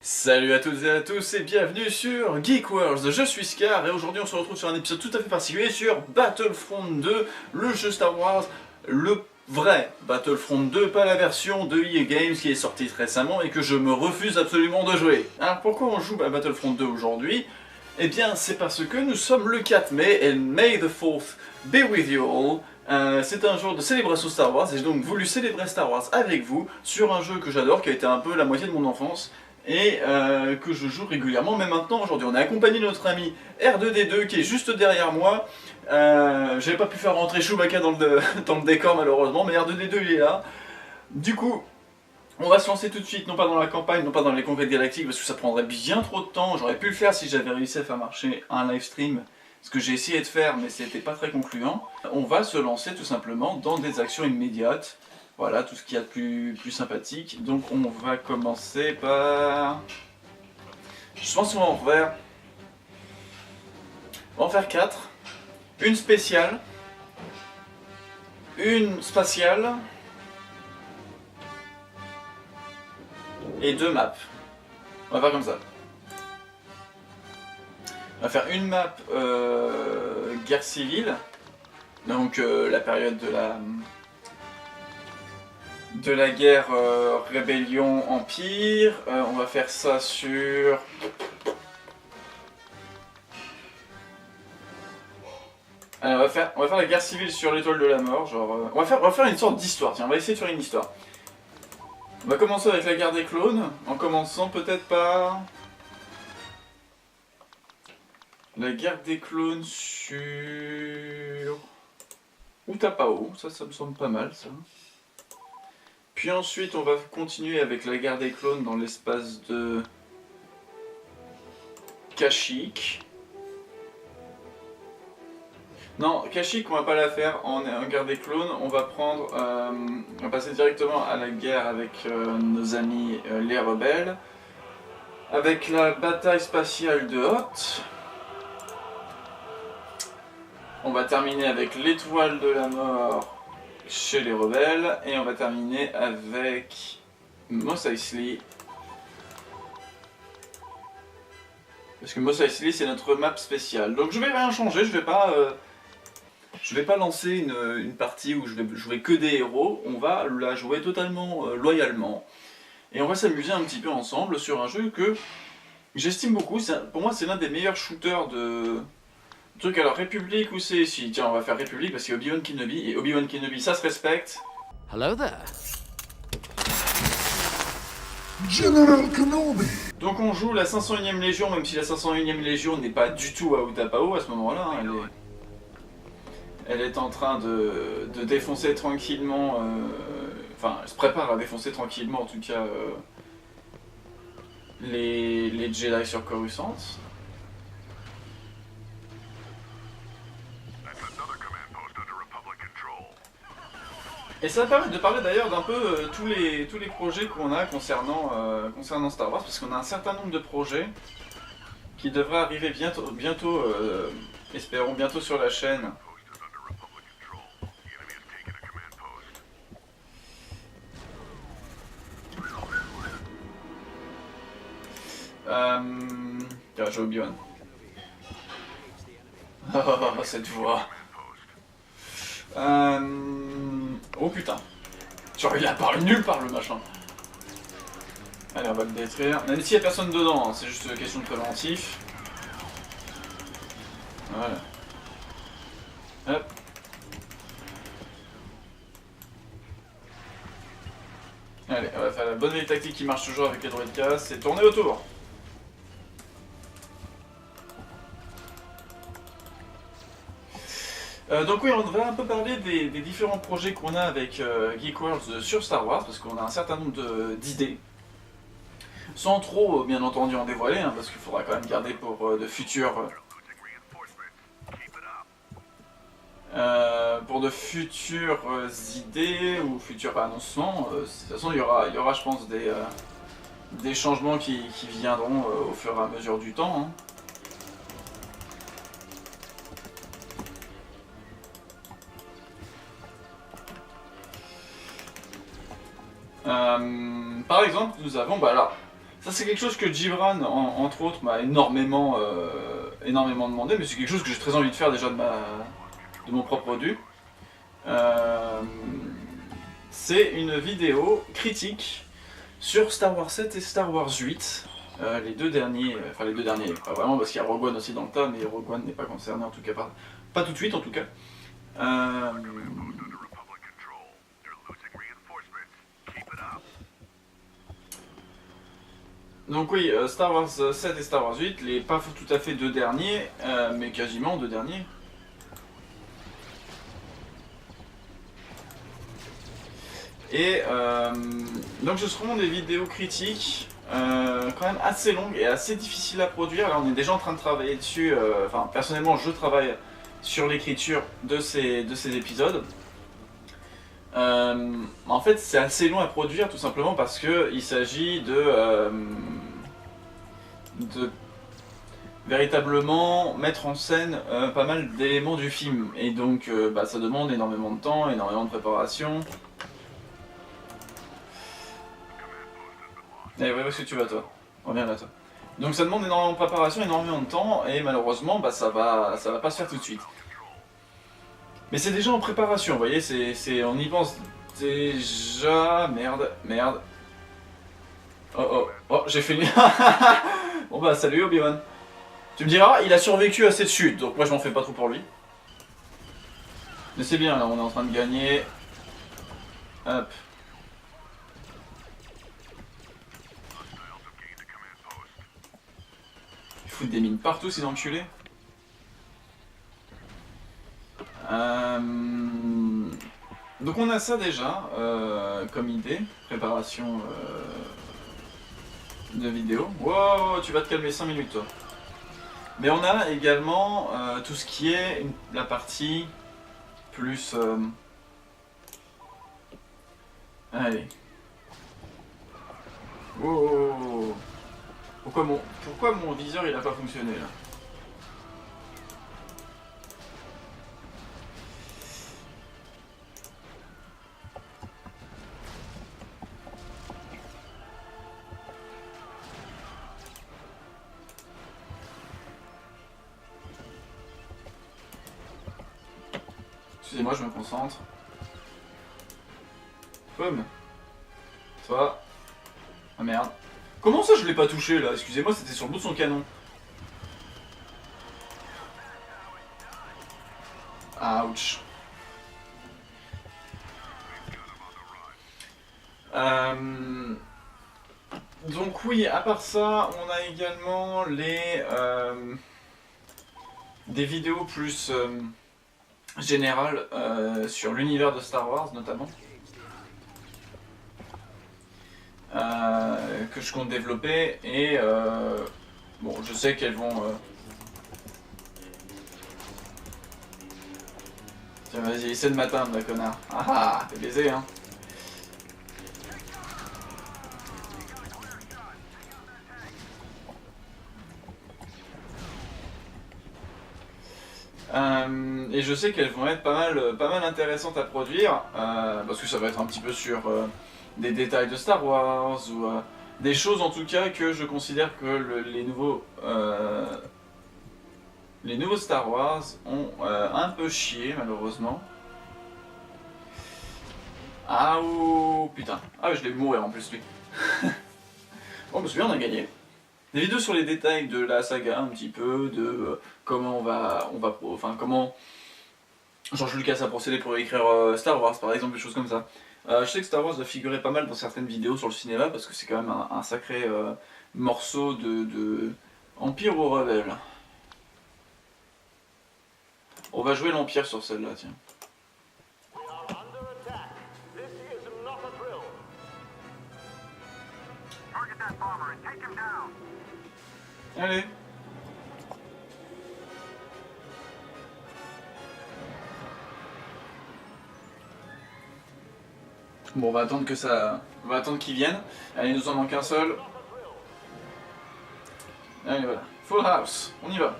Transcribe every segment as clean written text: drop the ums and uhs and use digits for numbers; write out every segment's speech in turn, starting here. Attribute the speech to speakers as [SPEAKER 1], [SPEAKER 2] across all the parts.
[SPEAKER 1] Salut à toutes et à tous et bienvenue sur Geek World, je suis Scar et aujourd'hui on se retrouve sur un épisode tout à fait particulier sur Battlefront 2, le jeu Star Wars, le vrai Battlefront 2, pas la version de EA Games qui est sortie récemment et que je me refuse absolument de jouer. Alors pourquoi on joue à Battlefront 2 aujourd'hui? Eh bien c'est parce que nous sommes le 4 mai et May the 4th be with you all. C'est un jour de célébration Star Wars et j'ai donc voulu célébrer Star Wars avec vous sur un jeu que j'adore, qui a été un peu la moitié de mon enfance et que je joue régulièrement, mais maintenant aujourd'hui on est accompagné de notre ami R2D2 qui est juste derrière moi. J'avais pas pu faire rentrer Chewbacca dans le décor malheureusement, mais R2D2 il est là. Du coup, on va se lancer tout de suite, non pas dans la campagne, non pas dans les conquêtes galactiques, parce que ça prendrait bien trop de temps. J'aurais pu le faire si j'avais réussi à faire marcher un live stream, ce que j'ai essayé de faire, mais c'était pas très concluant. On va se lancer tout simplement dans des actions immédiates. Voilà, tout ce qu'il y a de plus sympathique. Donc on va commencer par... Je pense qu'on va en faire... On va en faire 4. Une spéciale. Une spatiale. Et 2 maps. On va faire comme ça. On va faire une map guerre civile. Donc la période de la guerre rébellion empire. On va faire ça sur on va faire la guerre civile sur l'étoile de la mort, genre on va faire une sorte d'histoire. Tiens, on va essayer de faire une histoire. On va commencer avec la guerre des clones, en commençant peut-être par la guerre des clones sur Utapau, ça me semble pas mal ça. Puis ensuite on va continuer avec la guerre des clones dans l'espace de Kashyyyk. Non, Kashyyyk on va pas la faire en guerre des clones, on va prendre, on va passer directement à la guerre avec nos amis les rebelles. Avec la bataille spatiale de Hoth. On va terminer avec l'étoile de la mort chez les rebelles, et on va terminer avec Mos Eisley. Parce que Mos Eisley c'est notre map spéciale. Donc je vais rien changer, je vais pas lancer une partie où je vais jouer que des héros, on va la jouer totalement loyalement. Et on va s'amuser un petit peu ensemble sur un jeu que j'estime beaucoup, pour moi c'est l'un des meilleurs shooters de... Truc alors, République ou c'est... Si, tiens, on va faire République parce que c'est Obi-Wan Kenobi, et Obi-Wan Kenobi, ça se respecte.
[SPEAKER 2] Hello there.
[SPEAKER 3] General Kenobi.
[SPEAKER 1] Donc on joue la 501ème Légion, même si la 501ème Légion n'est pas du tout à Utapau à ce moment-là. Hein, elle est en train de défoncer tranquillement... Enfin, elle se prépare à défoncer tranquillement, en tout cas, les Jedi sur Coruscant. Et ça va permettre de parler d'ailleurs d'un peu tous les projets qu'on a concernant Star Wars, parce qu'on a un certain nombre de projets qui devraient arriver bientôt espérons bientôt sur la chaîne. Tiens, j'ai Obi-Wan. Oh, cette voix. Oh putain. Genre il apparaît nulle part le machin. Allez, on va le détruire. Même s'il n'y a personne dedans, hein, c'est juste une question de préventif. Voilà. Hop. Allez, on va faire la bonne vieille tactique qui marche toujours avec les droïdes casse, c'est tourner autour. Donc oui, on va un peu parler des différents projets qu'on a avec Geek World sur Star Wars, parce qu'on a un certain nombre d'idées. Sans trop, bien entendu, en dévoiler, hein, parce qu'il faudra quand même garder pour de futures... pour de futures idées ou futurs annoncements. De toute façon, il y aura je pense, des changements qui viendront au fur et à mesure du temps. Hein. Par exemple, nous avons, bah alors, Ça c'est quelque chose que Gibran, entre autres, m'a énormément demandé, mais c'est quelque chose que j'ai très envie de faire déjà de mon propre dû. C'est une vidéo critique sur Star Wars 7 et Star Wars 8. Les deux derniers, pas vraiment parce qu'il y a Rogue One aussi dans le tas, mais Rogue One n'est pas concerné en tout cas, pas tout de suite en tout cas. Donc oui, Star Wars 7 et Star Wars 8, pas tout à fait deux derniers, mais quasiment deux derniers. Et donc ce seront des vidéos critiques quand même assez longues et assez difficiles à produire. Là on est déjà en train de travailler dessus, enfin personnellement je travaille sur l'écriture de ces épisodes. En fait c'est assez long à produire tout simplement parce qu'il s'agit de véritablement mettre en scène pas mal d'éléments du film. Et donc ça demande énormément de temps, énormément de préparation. Eh ouais, où est-ce que tu vas toi? Reviens là toi. Donc ça demande énormément de préparation, énormément de temps, et malheureusement ça va pas se faire tout de suite. Mais c'est déjà en préparation, vous voyez, on y pense déjà... Merde. Oh, j'ai fait... Bon bah salut Obi-Wan. Tu me diras, il a survécu à cette chute, donc moi je m'en fais pas trop pour lui. Mais c'est bien, là on est en train de gagner. Hop. Ils foutent des mines partout ces enculés. Donc on a ça déjà comme idée, préparation de vidéo. Wow, tu vas te calmer 5 minutes toi. Mais on a également tout ce qui est la partie plus... Allez. Wow. Pourquoi mon viseur il a pas fonctionné là? Excusez-moi, je me concentre. Pomme. Toi. Ah merde. Comment ça je l'ai pas touché là? Excusez-moi, c'était sur le bout de son canon. Ouch. Donc oui, à part ça, on a également des vidéos plus générales sur l'univers de Star Wars notamment. Que je compte développer et bon, je sais qu'elles vont... Tiens, vas-y, essaie de m'atteindre, la connard. Ah, t'es baisé, hein. Et je sais qu'elles vont être pas mal intéressantes à produire, parce que ça va être un petit peu sur des détails de Star Wars, ou des choses en tout cas que je considère que les nouveaux Star Wars ont un peu chié malheureusement. Ah oh, putain, ah je l'ai vu mourir en plus lui. Bon bah celui-là on a gagné. Des vidéos sur les détails de la saga un petit peu, de comment comment George Lucas a procédé pour écrire Star Wars par exemple, des choses comme ça. Je sais que Star Wars doit figurer pas mal dans certaines vidéos sur le cinéma parce que c'est quand même un sacré morceau de Empire ou Rebelle. On va jouer l'Empire sur celle-là, tiens. Allez. Bon, on va attendre que ça... On va attendre qu'il vienne. Allez, il nous en manque un seul. Allez, voilà. Full house. On y va.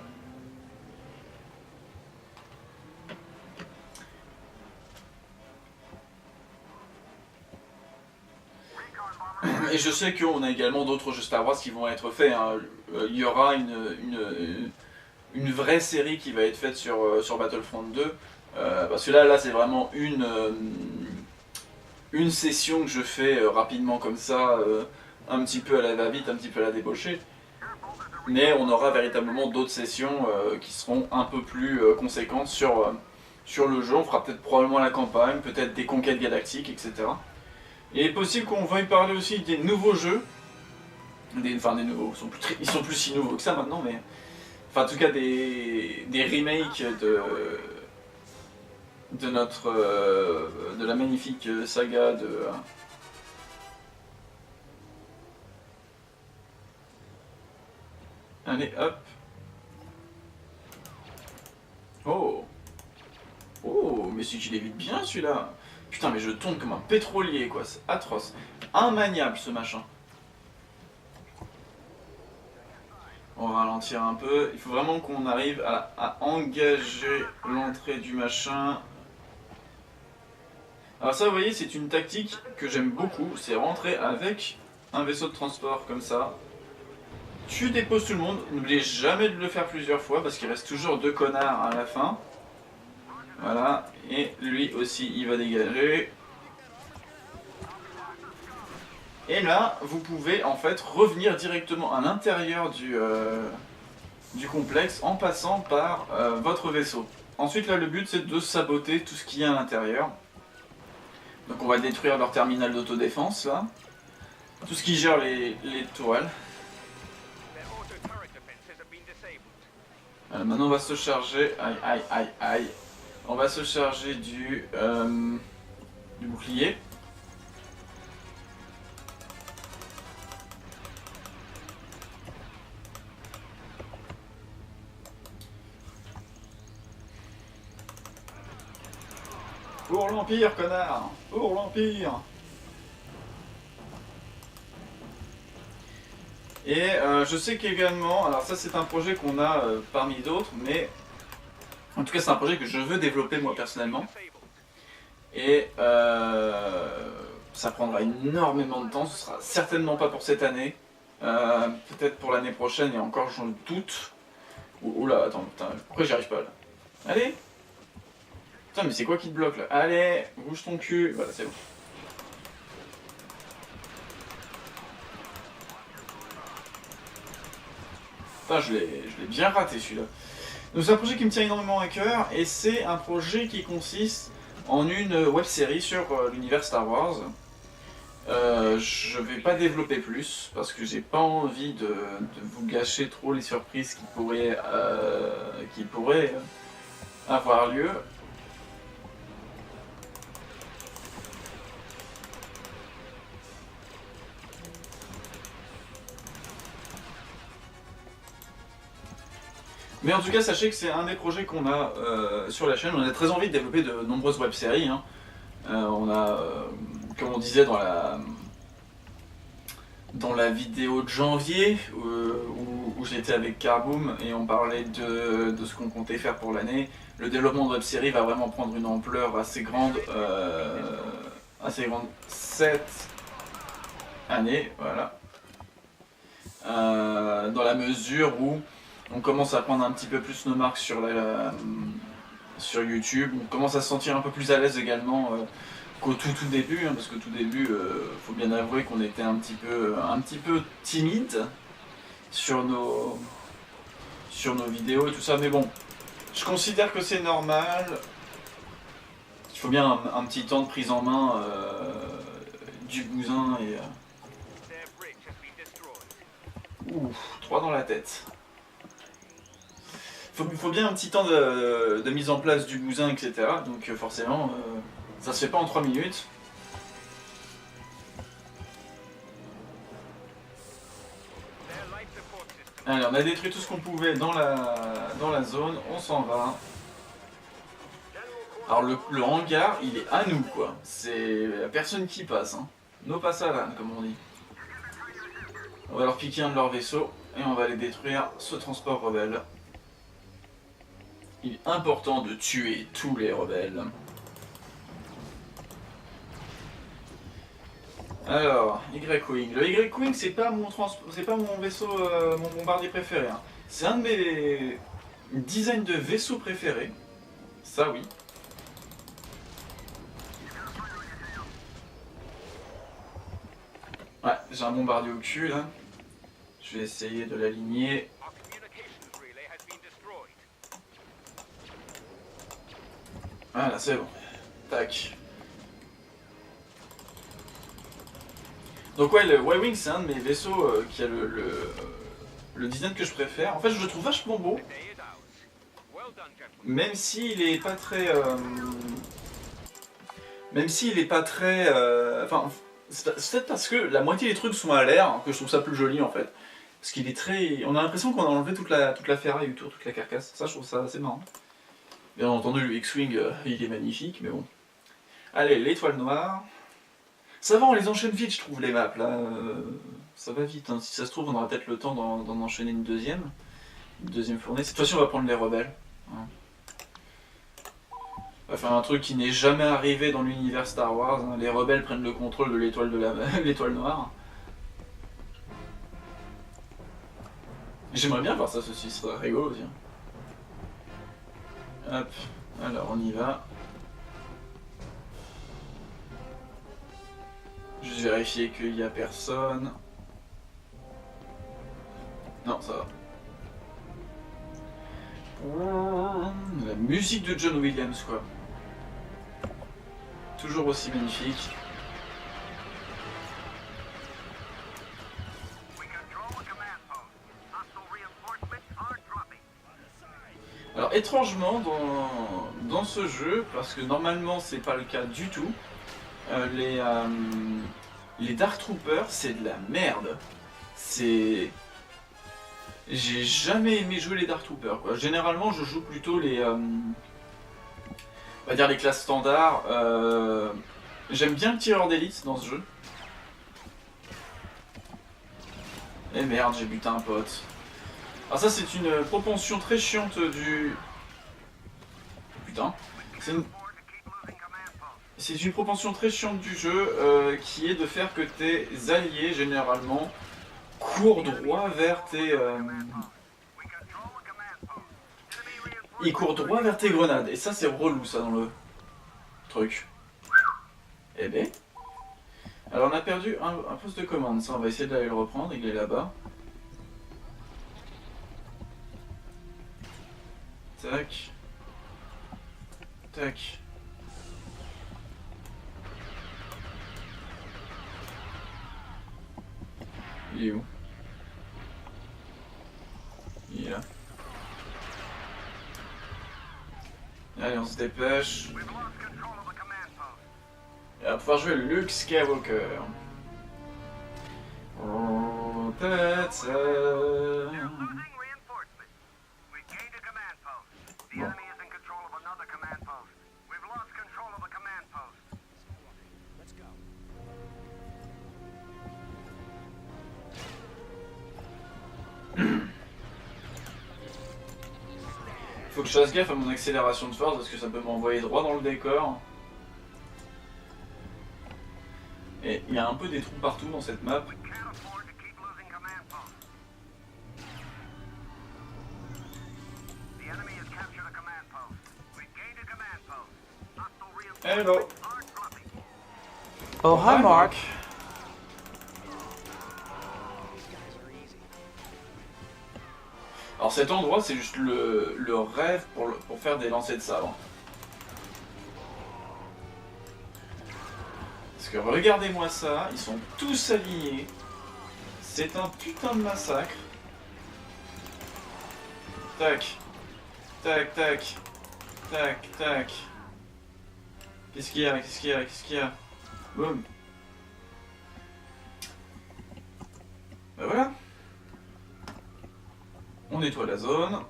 [SPEAKER 1] Et je sais qu'on a également d'autres jeux Star Wars qui vont être faits, hein. Il y aura une vraie série qui va être faite sur Battlefront 2. Parce que là c'est vraiment une session que je fais rapidement comme ça, un petit peu à la va-vite, un petit peu à la débauchée. Mais on aura véritablement d'autres sessions qui seront un peu plus conséquentes sur le jeu. On fera peut-être probablement la campagne, peut-être des conquêtes galactiques, etc. Et il est possible qu'on veuille parler aussi des nouveaux jeux. Enfin des nouveaux, ils sont plus si nouveaux que ça maintenant, mais... Enfin en tout cas des remakes de la magnifique saga de... Allez, hop. Oh. Oh, mais c'est qu'il évite bien celui-là. Putain, mais je tombe comme un pétrolier, quoi. C'est atroce. Immaniable, ce machin. On va ralentir un peu. Il faut vraiment qu'on arrive à engager l'entrée du machin. Alors ça, vous voyez, c'est une tactique que j'aime beaucoup. C'est rentrer avec un vaisseau de transport, comme ça. Tu déposes tout le monde. N'oubliez jamais de le faire plusieurs fois, parce qu'il reste toujours 2 connards à la fin. Voilà, et lui aussi il va dégager. Et là, vous pouvez en fait revenir directement à l'intérieur du complexe en passant par votre vaisseau. Ensuite là, le but c'est de saboter tout ce qu'il y a à l'intérieur. Donc on va détruire leur terminal d'autodéfense là. Tout ce qui gère les tourelles. Voilà, maintenant on va se charger, aïe aïe aïe aïe. On va se charger du bouclier. Pour l'Empire, connard! Pour l'Empire! Et je sais qu'également, alors ça c'est un projet qu'on a parmi d'autres, mais en tout cas c'est un projet que je veux développer moi personnellement. Et ça prendra énormément de temps, ce sera certainement pas pour cette année. Peut-être pour l'année prochaine, et encore j'en doute. Oula, attends, putain, pourquoi j'y arrive pas là? Allez! Putain, mais c'est quoi qui te bloque là? Allez, bouge ton cul. Voilà, c'est bon. Putain, je l'ai bien raté celui-là. Donc c'est un projet qui me tient énormément à cœur, et c'est un projet qui consiste en une web-série sur l'univers Star Wars. Je vais pas développer plus, parce que j'ai pas envie de vous gâcher trop les surprises qui pourraient avoir lieu. Mais en tout cas, sachez que c'est un des projets qu'on a sur la chaîne. On a très envie de développer de nombreuses web-séries. Hein. On a, comme on disait dans la vidéo de janvier, où j'étais avec Carboom et on parlait de ce qu'on comptait faire pour l'année, le développement de web-séries va vraiment prendre une ampleur assez grande cette année, voilà. Dans la mesure où on commence à prendre un petit peu plus nos marques sur YouTube, on commence à se sentir un peu plus à l'aise également qu'au tout début, hein, parce qu'au tout début, faut bien avouer qu'on était un petit peu timide sur nos vidéos et tout ça, mais bon, je considère que c'est normal. Il faut bien un petit temps de prise en main du bousin et... Ouf, 3 dans la tête. Faut bien un petit temps de mise en place du bousin, etc. Donc forcément, ça se fait pas en 3 minutes. Allez, on a détruit tout ce qu'on pouvait dans la zone, on s'en va. Alors le hangar, il est à nous, quoi. C'est la personne qui passe, hein. No passaran, comme on dit. On va leur piquer un de leurs vaisseaux et on va aller détruire ce transport rebelle. Il est important de tuer tous les rebelles. Alors, Y-Wing. Le Y-Wing, c'est pas mon vaisseau, mon bombardier préféré. Hein. C'est un de mes designs de vaisseaux préférés. Ça, oui. Ouais, j'ai un bombardier au cul, là. Je vais essayer de l'aligner. Voilà, c'est bon. Tac. Donc ouais, le Y-Wing, c'est un de mes vaisseaux qui a le design que je préfère. En fait, je le trouve vachement beau. Même s'il est pas très... Même s'il est pas très... Enfin, c'est peut-être parce que la moitié des trucs sont à l'air hein, que je trouve ça plus joli en fait. Parce qu'il est très... On a l'impression qu'on a enlevé toute la ferraille autour, toute la carcasse. Ça, je trouve ça assez marrant. Bien entendu, le X-Wing, il est magnifique, mais bon. Allez, l'étoile noire. Ça va, on les enchaîne vite, je trouve, les maps, là. Ça va vite, hein. Si ça se trouve, on aura peut-être le temps d'en enchaîner une deuxième. Une deuxième fournée. Cette fois-ci, on va prendre les rebelles. Hein. On va faire un truc qui n'est jamais arrivé dans l'univers Star Wars. Hein. Les rebelles prennent le contrôle de l'étoile noire. J'aimerais bien voir ça, ceci serait rigolo aussi. Hop, alors on y va. Juste vérifier qu'il n'y a personne. Non, ça va. La musique de John Williams, quoi. Toujours aussi magnifique. Alors étrangement dans ce jeu, parce que normalement c'est pas le cas du tout, les Dark Troopers c'est de la merde. C'est... J'ai jamais aimé jouer les Dark Troopers quoi. Généralement je joue plutôt les... on va dire les classes standards. J'aime bien le tireur d'élite dans ce jeu. Et merde, j'ai buté un pote. Alors ça c'est une propension très chiante du... Putain. C'est une propension très chiante du jeu qui est de faire que tes alliés généralement courent droit vers tes... Ils courent droit vers tes grenades. Et ça c'est relou ça dans le truc. Eh ben... Alors on a perdu un poste de commande. Ça on va essayer d'aller le reprendre. Il est là-bas. Tac. Tac. Il est où? Il est là. Allez, on se dépêche. Et on va pouvoir jouer Luke Skywalker. Oh, peut-être... Bon. Faut que je fasse gaffe à mon accélération de force parce que ça peut m'envoyer droit dans le décor. Et il y a un peu des trous partout dans cette map. Hello.
[SPEAKER 2] Oh, hi, Mark.
[SPEAKER 1] Alors cet endroit c'est juste le rêve pour faire des lancers de sabre. Parce que regardez-moi ça, ils sont tous alignés. C'est un putain de massacre. Tac. Tac, tac. Tac, tac. Qu'est-ce qu'il y a? Qu'est-ce qu'il y a? Qu'est-ce qu'il y a? Boum. Bah voilà. On nettoie la zone.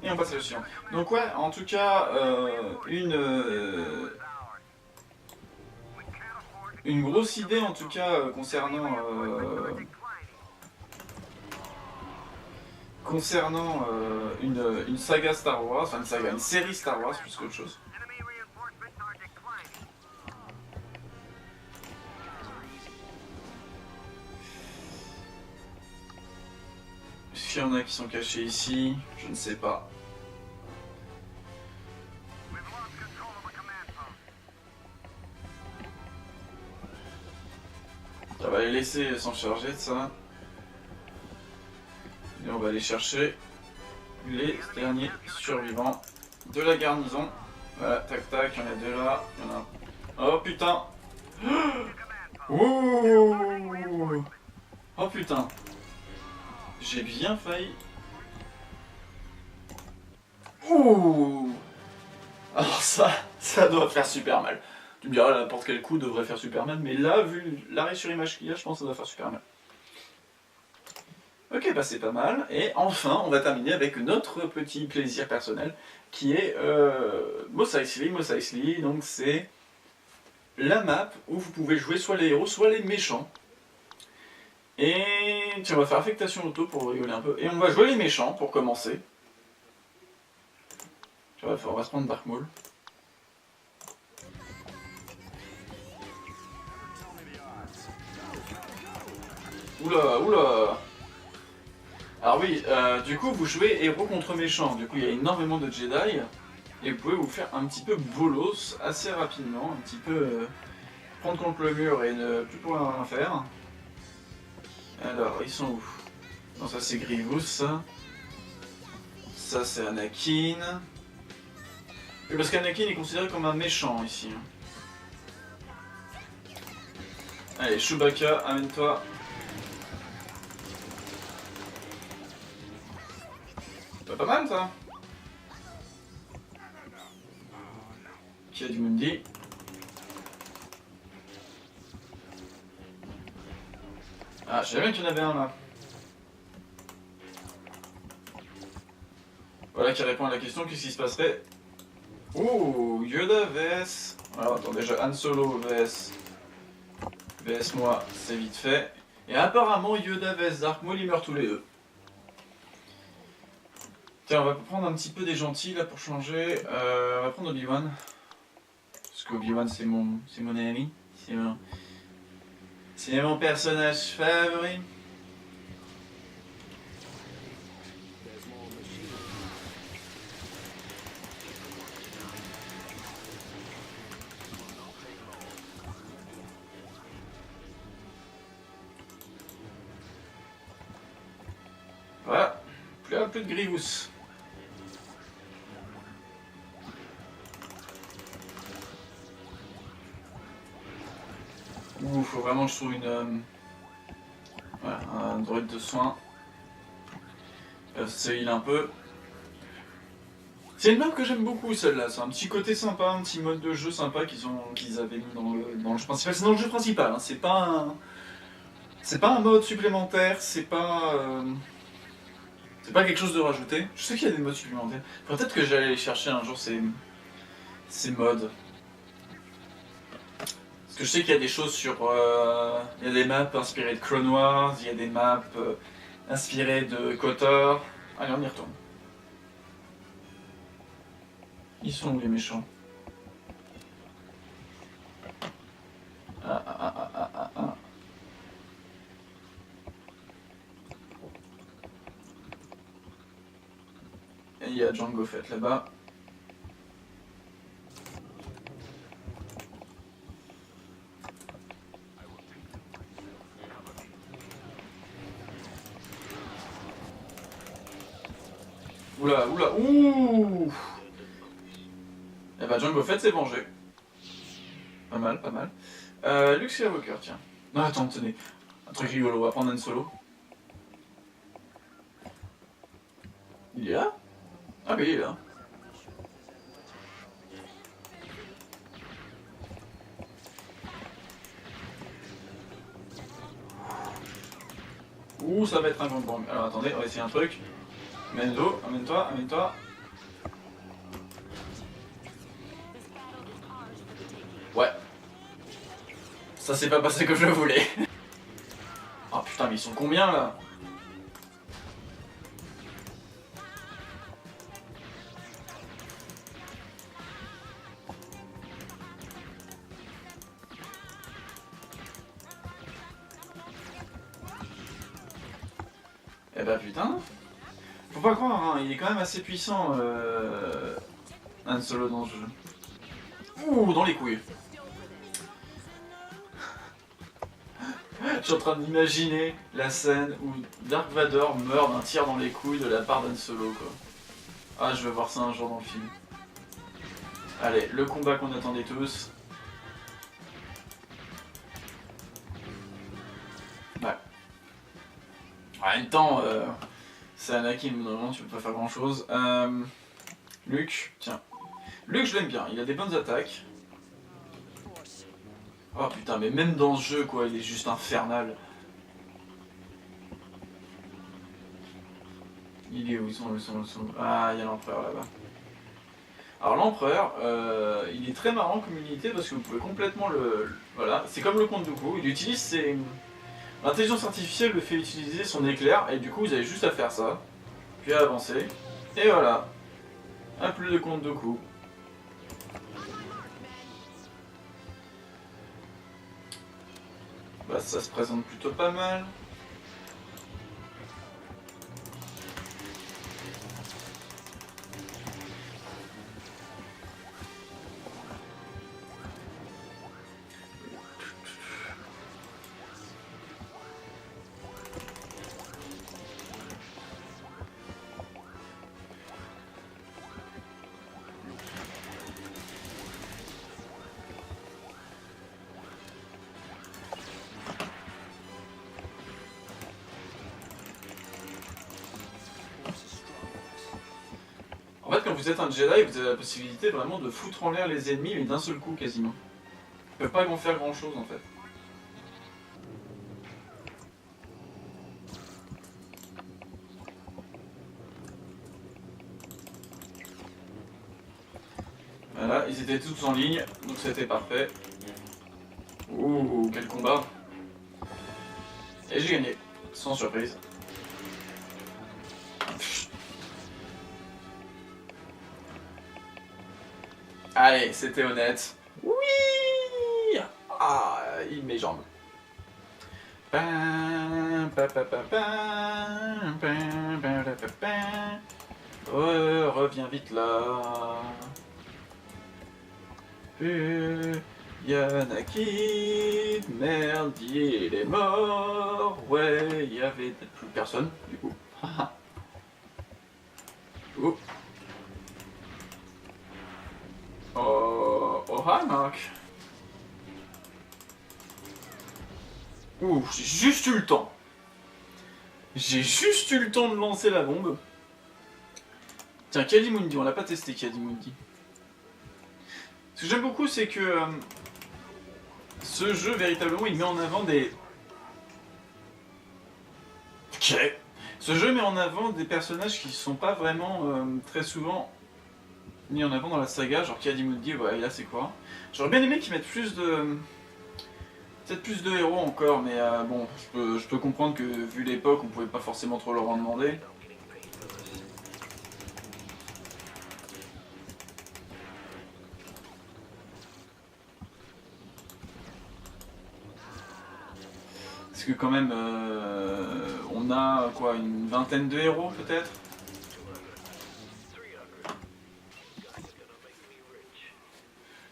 [SPEAKER 1] Et on passe à la suivante. Donc ouais, en tout cas, une grosse idée en tout cas concernant une saga Star Wars, enfin une série Star Wars plus qu'autre chose. qu'il y en a qui sont cachés ici, je ne sais pas. On va les laisser s'en charger de ça. Et on va aller chercher les derniers survivants de la garnison. Voilà, tac tac, il y en a deux là. Il y en a un. Oh putain! Ouh! Oh putain! J'ai bien failli. Ouh! Alors ça doit faire super mal. Tu me diras, n'importe quel coup devrait faire super mal, mais là, vu l'arrêt sur image qu'il y a, je pense que ça doit faire super mal. Ok, bah c'est pas mal. Et enfin, on va terminer avec notre petit plaisir personnel, qui est Mos Eisley. Mos Eisley, donc c'est la map où vous pouvez jouer soit les héros, soit les méchants. Et tiens, on va faire affectation auto pour rigoler un peu. Et on va jouer les méchants pour commencer. On va se prendre Dark Maul. Oula, oula. Alors oui, du coup vous jouez héros contre méchant, du coup il y a énormément de Jedi, et vous pouvez vous faire un petit peu bolos assez rapidement, un petit peu prendre contre le mur et ne plus pouvoir rien faire. Alors, ils sont où? Non, ça c'est Grievous, ça. Ça c'est Anakin. Et parce qu'Anakin est considéré comme un méchant ici. Allez, Chewbacca, amène-toi. Pas mal ça. Qui a du Mundi. Ah, je savais bien qu'il y en avait un là. Voilà qui répond à la question, qu'est-ce qui se passerait? Ouh, Yoda vs... Alors attends, déjà Han Solo vs moi, c'est vite fait. Et apparemment Yoda vs Dark Maul, ils meurent tous les deux. Tiens, on va prendre un petit peu des gentils là pour changer. On va prendre Obi-Wan. Parce qu'Obi-Wan c'est mon ami. C'est mon personnage favori. Voilà, plus de Grievous. Ouh, faut vraiment que je trouve voilà, un droïde de soin. Se heal un peu. C'est une map que j'aime beaucoup celle-là, c'est un petit côté sympa, un petit mode de jeu sympa qu'ils avaient mis dans le jeu principal. C'est dans le jeu principal, hein. C'est pas un mode supplémentaire, c'est pas quelque chose de rajouté. Je sais qu'il y a des modes supplémentaires. Peut-être que j'allais aller chercher un jour ces modes. Parce que je sais qu'il y a des choses sur... il y a des maps inspirées de Clone Wars, il y a des maps inspirées de KOTOR. Allez, on y retourne. Ils sont où les méchants? Ah. Et il y a Jango Fett là-bas. Oula, ouh. Et bah Jango Fett s'est vengé. Pas mal. Luke Skywalker, tiens. Non, attends, tenez. Un truc rigolo, on va prendre Han Solo. Il est là? Ah bah il est là. Ouh, ça va être un gangbang. Alors attendez, on va essayer un truc. Amène-toi. Ouais. Ça s'est pas passé comme je voulais. Oh putain, mais ils sont combien là? Eh bah putain. Faut pas croire, hein, il est quand même assez puissant, Han Solo dans ce jeu. Ouh, dans les couilles. Je suis en train d'imaginer la scène où Dark Vador meurt d'un tir dans les couilles de la part d'Han Solo, quoi. Ah, je veux voir ça un jour dans le film. Allez, le combat qu'on attendait tous. Ouais. En même temps, c'est Anakin, normalement tu peux pas faire grand chose. Luke, tiens. Luke, je l'aime bien, il a des bonnes attaques. Oh putain, mais même dans ce jeu, quoi, il est juste infernal. Il est où? Ils sont... Ah, il y a l'empereur là-bas. Alors l'empereur, il est très marrant comme unité parce que vous pouvez complètement voilà, c'est comme le comte Dooku, il utilise ses... L'intelligence artificielle le fait utiliser son éclair et du coup vous avez juste à faire ça, puis à avancer, et voilà. Un plus de comte Dooku. Bah ça se présente plutôt pas mal. En fait, quand vous êtes un Jedi, vous avez la possibilité vraiment de foutre en l'air les ennemis, mais d'un seul coup quasiment. Ils peuvent pas en faire grand chose en fait. Voilà, ils étaient tous en ligne, donc c'était parfait. Ouh, quel combat! Et j'ai gagné, sans surprise. Allez, c'était honnête. Oui! Ah, il mes jambes. Reviens vite là. Yanakin, merde, il est mort. Ouais, il y avait peut-être plus personne, du coup. Oh. Oh, hi Marc. Ouh, j'ai juste eu le temps. J'ai juste eu le temps de lancer la bombe. Tiens, Ki-Adi-Mundi, on l'a pas testé Ki-Adi-Mundi. Ce que j'aime beaucoup, c'est que ce jeu, véritablement, il met en avant des... Ok. Ce jeu met en avant des personnages qui sont pas vraiment très souvent mis en avant dans la saga, genre Ki-Adi-Mundi, ouais, là c'est quoi. J'aurais bien aimé qu'ils mettent plus de... Peut-être plus de héros encore, mais bon, je peux comprendre que vu l'époque, on pouvait pas forcément trop leur en demander. Parce que quand même, on a quoi, une vingtaine de héros peut-être.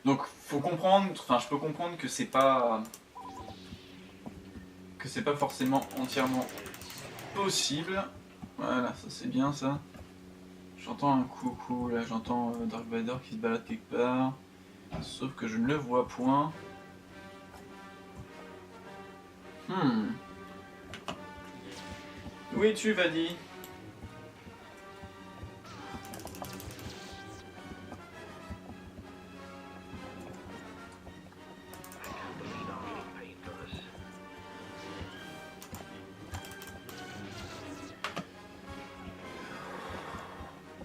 [SPEAKER 1] Donc faut comprendre, enfin je peux comprendre que c'est pas forcément entièrement possible. Voilà, ça c'est bien ça. J'entends un coucou là, j'entends Dark Vador qui se balade quelque part. Sauf que je ne le vois point. Où es-tu, Vadi?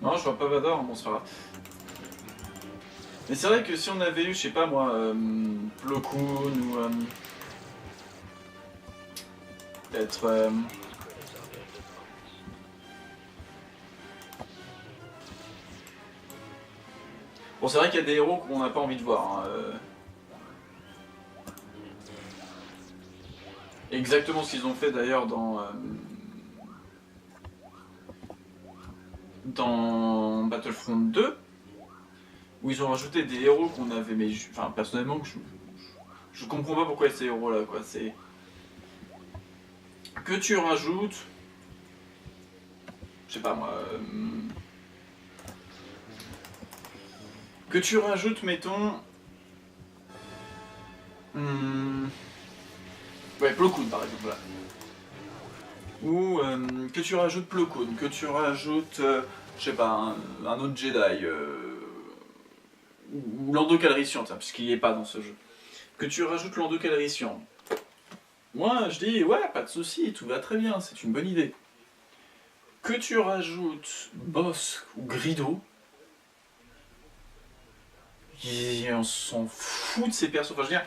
[SPEAKER 1] Non, je vois pas Vador, bon c'est pas grave. Mais c'est vrai que si on avait eu, je sais pas moi, Plo Koon ou peut-être... Bon, c'est vrai qu'il y a des héros qu'on n'a pas envie de voir. Hein, Exactement ce qu'ils ont fait d'ailleurs dans dans Battlefront 2, où ils ont rajouté des héros qu'on avait, mais enfin personnellement je comprends pas pourquoi ces héros là quoi, c'est que tu rajoutes, je sais pas moi, que tu rajoutes mettons, ouais Plo Koon par exemple là, ou que tu rajoutes Plo Koon, que tu rajoutes, je sais pas, un autre Jedi, ou Lando Calrissian, puisqu'il n'est pas dans ce jeu. Que tu rajoutes Lando Calrissian. Moi, je dis, ouais, pas de souci, tout va très bien, c'est une bonne idée. Que tu rajoutes Bossk ou Grido, on s'en fout de ces persos. Enfin, je veux dire,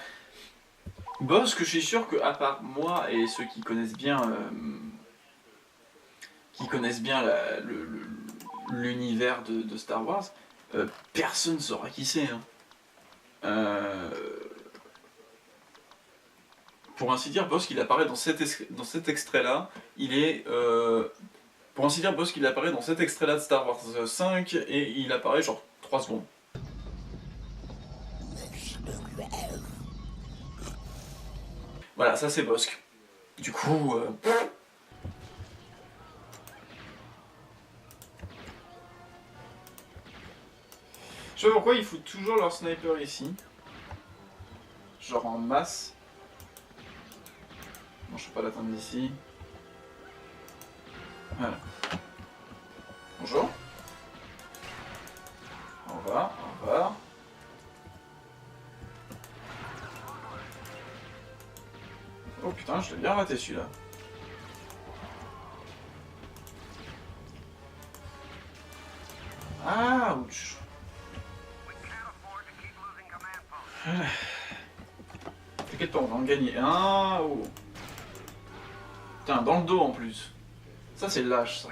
[SPEAKER 1] Bossk, je suis sûr que à part moi et ceux qui connaissent bien, l'univers de Star Wars, personne ne saura qui c'est. Hein. Pour ainsi dire, Bossk il apparaît dans cet extrait-là. Il est, pour ainsi dire, Bossk il apparaît dans cet extrait-là de Star Wars 5 et il apparaît genre 3 secondes. Voilà, ça c'est Bossk. Du coup, je sais pas pourquoi ils foutent toujours leur sniper ici. Genre en masse. Non, je peux pas l'atteindre d'ici. Voilà. Bonjour. Au revoir, au revoir. Oh putain, je l'ai bien raté celui-là. Ah, ouch. T'inquiète pas, on va en gagner un. Oh. Putain, dans le dos en plus. Ça c'est lâche ça.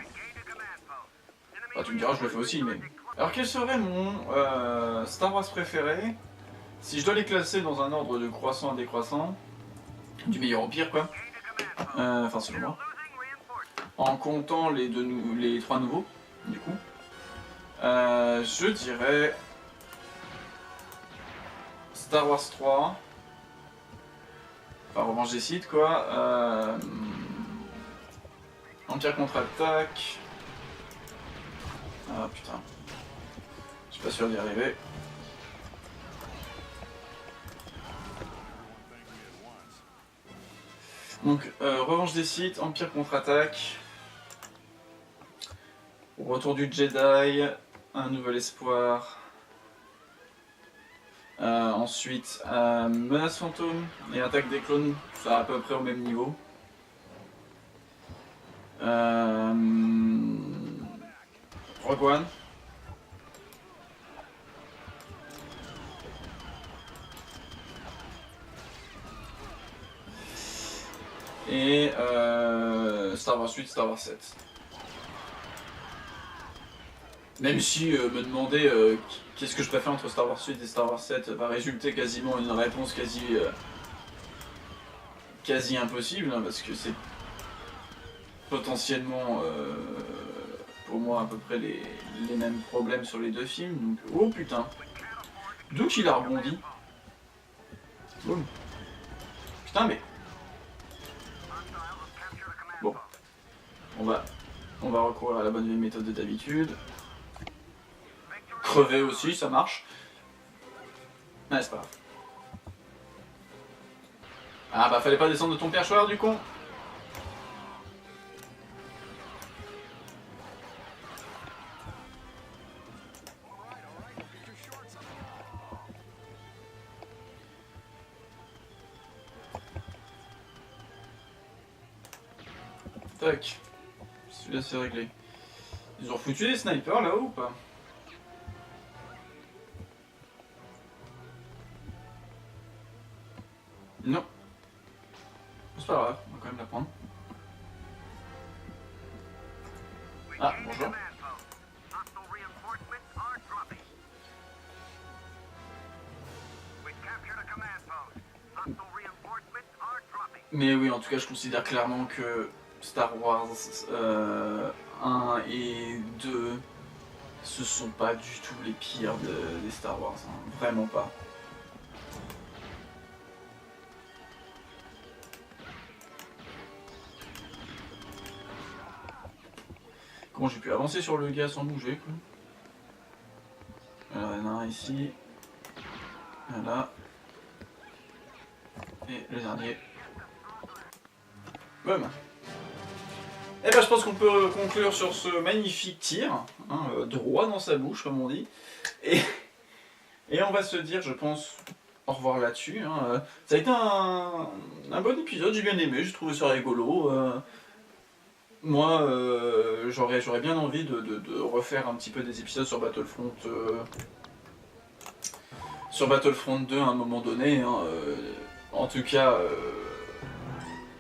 [SPEAKER 1] Ah, tu me diras, je le fais aussi, mais... Alors quel serait mon Star Wars préféré si je dois les classer dans un ordre de croissant à décroissant, du meilleur au pire quoi, enfin selon moi, en comptant les 3 nouveaux, du coup, je dirais Star Wars 3, enfin Revanche des Sith quoi, Empire contre-attaque, ah putain, je suis pas sûr d'y arriver. Donc, Revanche des Sith, Empire contre-attaque, Retour du Jedi, Un Nouvel Espoir, ensuite Menace Fantôme et Attaque des Clones, ça à peu près au même niveau. Rogue One. Et Star Wars 8, Star Wars 7. Même si me demander qu'est-ce que je préfère entre Star Wars 8 et Star Wars 7 va résulter quasiment une réponse quasi impossible, hein, parce que c'est potentiellement pour moi à peu près les mêmes problèmes sur les deux films. Donc, oh putain, d'où qu'il a rebondi. Boum. Putain mais... Bon, on va recourir à la bonne vieille méthode de d'habitude. Crever aussi, ça marche. Ouais, c'est pas grave. Ah bah fallait pas descendre de ton perchoir du con. Tac. Celui-là c'est réglé. Ils ont foutu des snipers là-haut ou pas? Non. C'est pas grave, on va quand même la prendre. Ah, bonjour. Mais oui, en tout cas, je considère clairement que Star Wars 1 et 2 ce sont pas du tout les pires des Star Wars, hein. Vraiment pas. Comment j'ai pu avancer sur le gars sans bouger, quoi. Alors, il y en a un ici. Voilà. Et le dernier. Boum. Et ben je pense qu'on peut conclure sur ce magnifique tir, hein, droit dans sa bouche comme on dit. Et on va se dire, je pense, au revoir là-dessus. Hein. Ça a été un bon épisode, j'ai bien aimé, j'ai trouvé ça rigolo. Moi, j'aurais bien envie de refaire un petit peu des épisodes sur Battlefront 2 à un moment donné. Hein, en tout cas,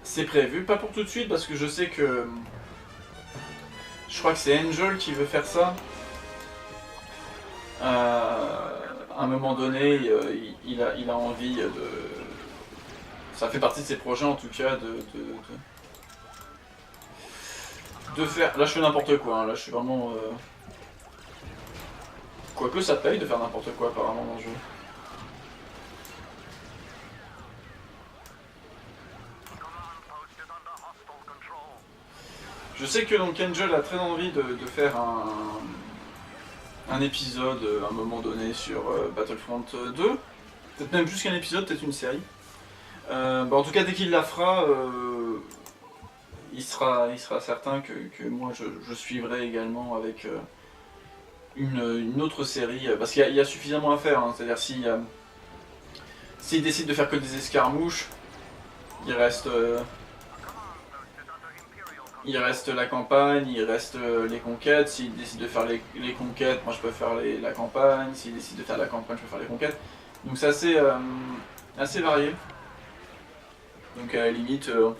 [SPEAKER 1] c'est prévu. Pas pour tout de suite parce que je sais que je crois que c'est Angel qui veut faire ça. À un moment donné, il a envie de... Ça fait partie de ses projets en tout cas de faire... Là je fais n'importe quoi, hein. Là je suis vraiment... Quoique ça paye de faire n'importe quoi apparemment dans le jeu. Je sais que donc Angel a très envie de faire un épisode à un moment donné sur Battlefront 2. Peut-être même plus qu'un épisode, peut-être une série. En tout cas, dès qu'il la fera, il sera certain que moi je suivrai également avec une autre série. Parce qu'il y a suffisamment à faire. Hein, c'est-à-dire s'il décide de faire que des escarmouches, il reste la campagne, il reste les conquêtes. S'il décide de faire les conquêtes, moi je peux faire la campagne. S'il décide de faire la campagne, je peux faire les conquêtes. Donc c'est assez varié. Donc à la limite, il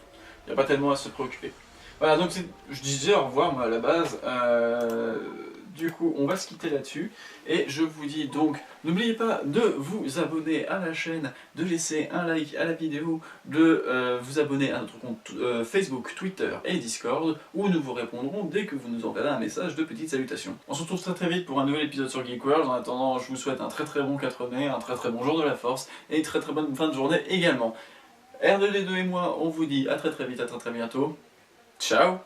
[SPEAKER 1] n'y a pas tellement à se préoccuper. Voilà, donc je disais au revoir moi à la base. Du coup, on va se quitter là-dessus. Et je vous dis donc, n'oubliez pas de vous abonner à la chaîne, de laisser un like à la vidéo, de vous abonner à notre compte Facebook, Twitter et Discord, où nous vous répondrons dès que vous nous enverrez un message de petite salutation. On se retrouve très très vite pour un nouvel épisode sur Geek World. En attendant, je vous souhaite un très très bon 4 mai, un très très bon jour de la force, et une très très bonne fin de journée également. R2D2 et moi, on vous dit à très très vite, à très très bientôt. Ciao!